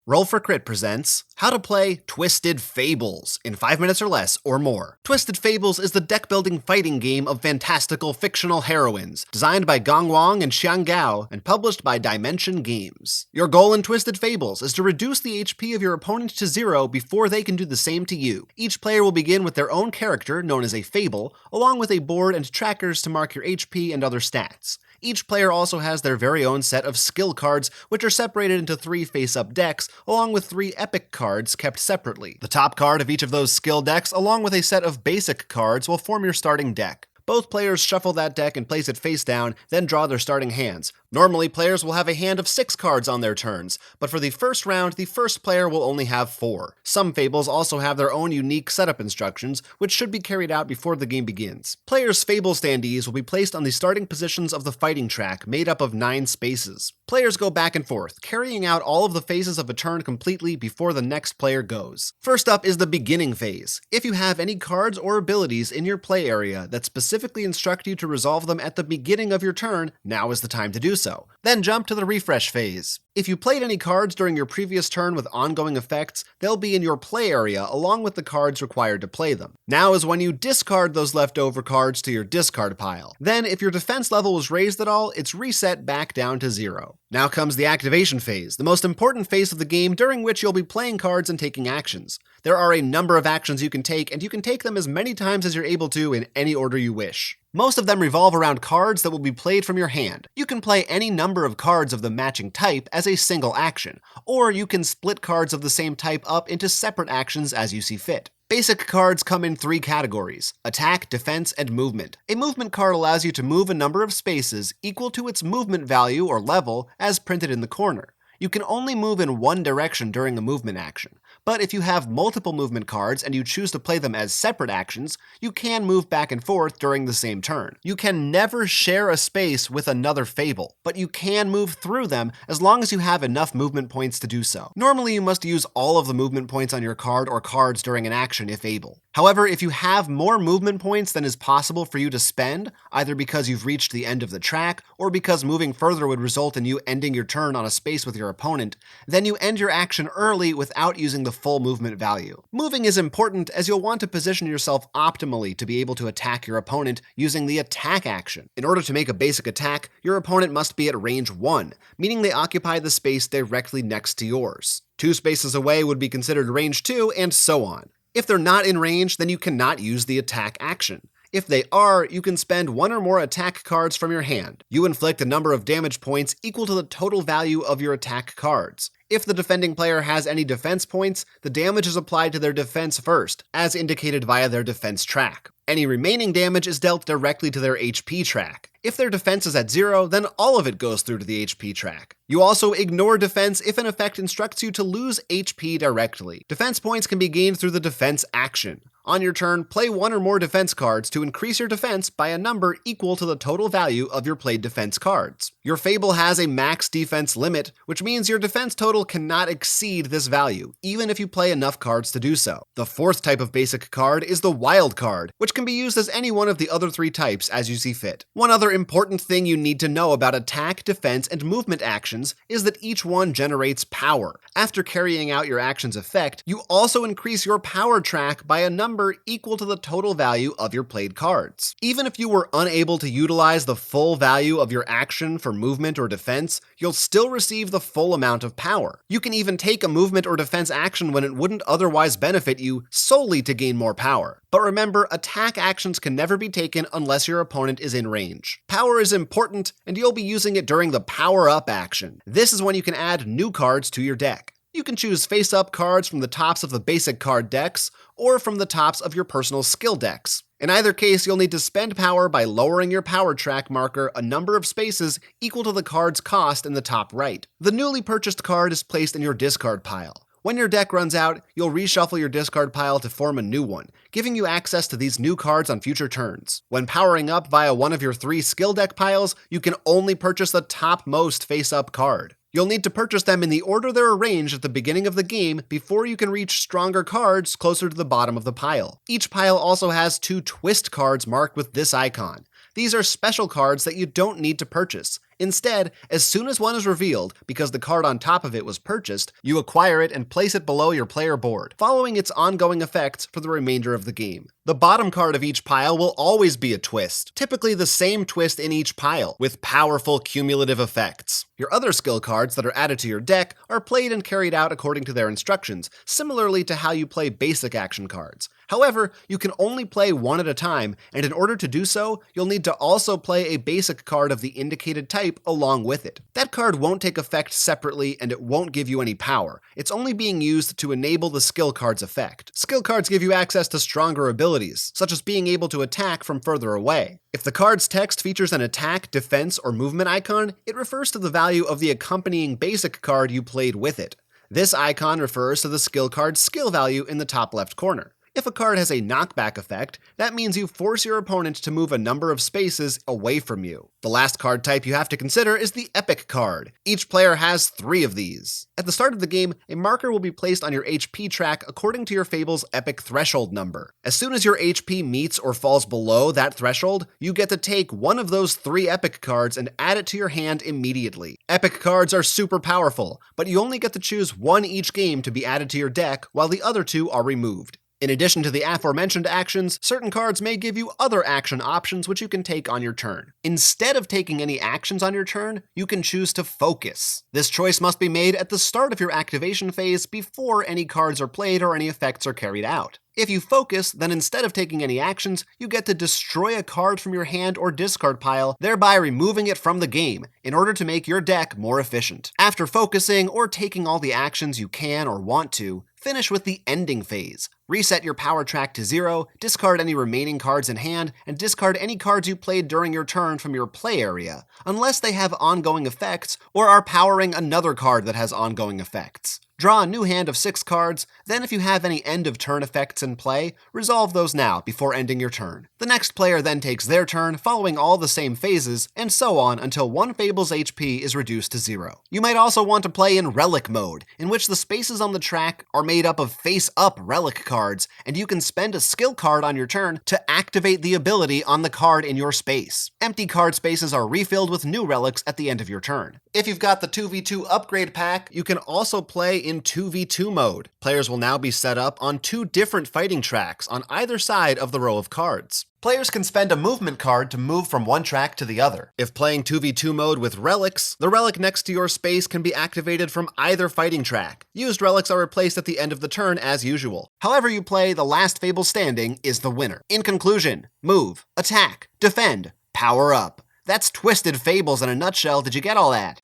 Roll for Crit presents how to play Twisted Fables in 5 minutes or less or more. Twisted Fables is the deck-building fighting game of fantastical fictional heroines, designed by Gong Wang and Xiang Gao and published by Dimension Games. Your goal in Twisted Fables is to reduce the HP of your opponent to 0 before they can do the same to you. Each player will begin with their own character, known as a fable, along with a board and trackers to mark your HP and other stats. Each player also has their very own set of skill cards, which are separated into 3 face-up decks, along with 3 epic cards kept separately. The top card of each of those skill decks, along with a set of basic cards, will form your starting deck. Both players shuffle that deck and place it face down, then draw their starting hands. Normally, players will have a hand of 6 cards on their turns, but for the first round, the first player will only have 4. Some fables also have their own unique setup instructions, which should be carried out before the game begins. Players' fable standees will be placed on the starting positions of the fighting track, made up of 9 spaces. Players go back and forth, carrying out all of the phases of a turn completely before the next player goes. First up is the beginning phase. If you have any cards or abilities in your play area that specifically instruct you to resolve them at the beginning of your turn, now is the time to do so. Then jump to the refresh phase. If you played any cards during your previous turn with ongoing effects, they'll be in your play area along with the cards required to play them. Now is when you discard those leftover cards to your discard pile. Then, if your defense level was raised at all, it's reset back down to 0. Now comes the activation phase, the most important phase of the game during which you'll be playing cards and taking actions. There are a number of actions you can take, and you can take them as many times as you're able to in any order you wish. Most of them revolve around cards that will be played from your hand. You can play any number of cards of the matching type as a single action, or you can split cards of the same type up into separate actions as you see fit. Basic cards come in 3 categories: attack, defense, and movement. A movement card allows you to move a number of spaces equal to its movement value or level as printed in the corner. You can only move in one direction during a movement action, but if you have multiple movement cards and you choose to play them as separate actions, you can move back and forth during the same turn. You can never share a space with another fable, but you can move through them as long as you have enough movement points to do so. Normally, you must use all of the movement points on your card or cards during an action if able. However, if you have more movement points than is possible for you to spend, either because you've reached the end of the track or because moving further would result in you ending your turn on a space with your opponent, then you end your action early without using the full movement value. Moving is important as you'll want to position yourself optimally to be able to attack your opponent using the attack action. In order to make a basic attack, your opponent must be at range 1, meaning they occupy the space directly next to yours. 2 spaces away would be considered range 2, and so on. If they're not in range, then you cannot use the attack action. If they are, you can spend 1 or more attack cards from your hand. You inflict a number of damage points equal to the total value of your attack cards. If the defending player has any defense points, the damage is applied to their defense first, as indicated via their defense track. Any remaining damage is dealt directly to their HP track. If their defense is at 0, then all of it goes through to the HP track. You also ignore defense if an effect instructs you to lose HP directly. Defense points can be gained through the defense action. On your turn, play 1 or more defense cards to increase your defense by a number equal to the total value of your played defense cards. Your fable has a max defense limit, which means your defense total cannot exceed this value, even if you play enough cards to do so. The 4th type of basic card is the wild card, which can be used as any one of the other 3 types as you see fit. One other important thing you need to know about attack, defense, and movement actions is that each one generates power. After carrying out your action's effect, you also increase your power track by a number equal to the total value of your played cards. Even if you were unable to utilize the full value of your action for movement or defense, you'll still receive the full amount of power. You can even take a movement or defense action when it wouldn't otherwise benefit you solely to gain more power. But remember, attack actions can never be taken unless your opponent is in range. Power is important, and you'll be using it during the Power Up action. This is when you can add new cards to your deck. You can choose face-up cards from the tops of the basic card decks, or from the tops of your personal skill decks. In either case, you'll need to spend power by lowering your power track marker a number of spaces equal to the card's cost in the top right. The newly purchased card is placed in your discard pile. When your deck runs out, you'll reshuffle your discard pile to form a new one, giving you access to these new cards on future turns. When powering up via one of your 3 skill deck piles, you can only purchase the topmost face-up card. You'll need to purchase them in the order they're arranged at the beginning of the game before you can reach stronger cards closer to the bottom of the pile. Each pile also has 2 twist cards marked with this icon. These are special cards that you don't need to purchase. Instead, as soon as one is revealed, because the card on top of it was purchased, you acquire it and place it below your player board, following its ongoing effects for the remainder of the game. The bottom card of each pile will always be a twist, typically the same twist in each pile, with powerful cumulative effects. Your other skill cards that are added to your deck are played and carried out according to their instructions, similarly to how you play basic action cards. However, you can only play one at a time, and in order to do so, you'll need to also play a basic card of the indicated type along with it. That card won't take effect separately, and it won't give you any power. It's only being used to enable the skill card's effect. Skill cards give you access to stronger abilities, such as being able to attack from further away. If the card's text features an attack, defense, or movement icon, it refers to the value of the accompanying basic card you played with it. This icon refers to the skill card's skill value in the top left corner. If a card has a knockback effect, that means you force your opponent to move a number of spaces away from you. The last card type you have to consider is the epic card. Each player has 3 of these. At the start of the game, a marker will be placed on your HP track according to your Fable's epic threshold number. As soon as your HP meets or falls below that threshold, you get to take one of those 3 epic cards and add it to your hand immediately. Epic cards are super powerful, but you only get to choose one each game to be added to your deck, while the other 2 are removed. In addition to the aforementioned actions, certain cards may give you other action options which you can take on your turn. Instead of taking any actions on your turn, you can choose to focus. This choice must be made at the start of your activation phase before any cards are played or any effects are carried out. If you focus, then instead of taking any actions, you get to destroy a card from your hand or discard pile, thereby removing it from the game, in order to make your deck more efficient. After focusing or taking all the actions you can or want to, finish with the ending phase. Reset your power track to 0, discard any remaining cards in hand, and discard any cards you played during your turn from your play area, unless they have ongoing effects or are powering another card that has ongoing effects. Draw a new hand of 6 cards, then if you have any end-of-turn effects in play, resolve those now before ending your turn. The next player then takes their turn, following all the same phases, and so on until one Fable's HP is reduced to 0. You might also want to play in Relic Mode, in which the spaces on the track are made up of face-up relic cards, and you can spend a skill card on your turn to activate the ability on the card in your space. Empty card spaces are refilled with new relics at the end of your turn. If you've got the 2v2 upgrade pack, you can also play in 2v2 mode. Players will now be set up on 2 different fighting tracks on either side of the row of cards. Players can spend a movement card to move from one track to the other. If playing 2v2 mode with relics, the relic next to your space can be activated from either fighting track. Used relics are replaced at the end of the turn as usual. However you play, the last Fable standing is the winner. In conclusion, move, attack, defend, power up. That's Twisted Fables in a nutshell. Did you get all that?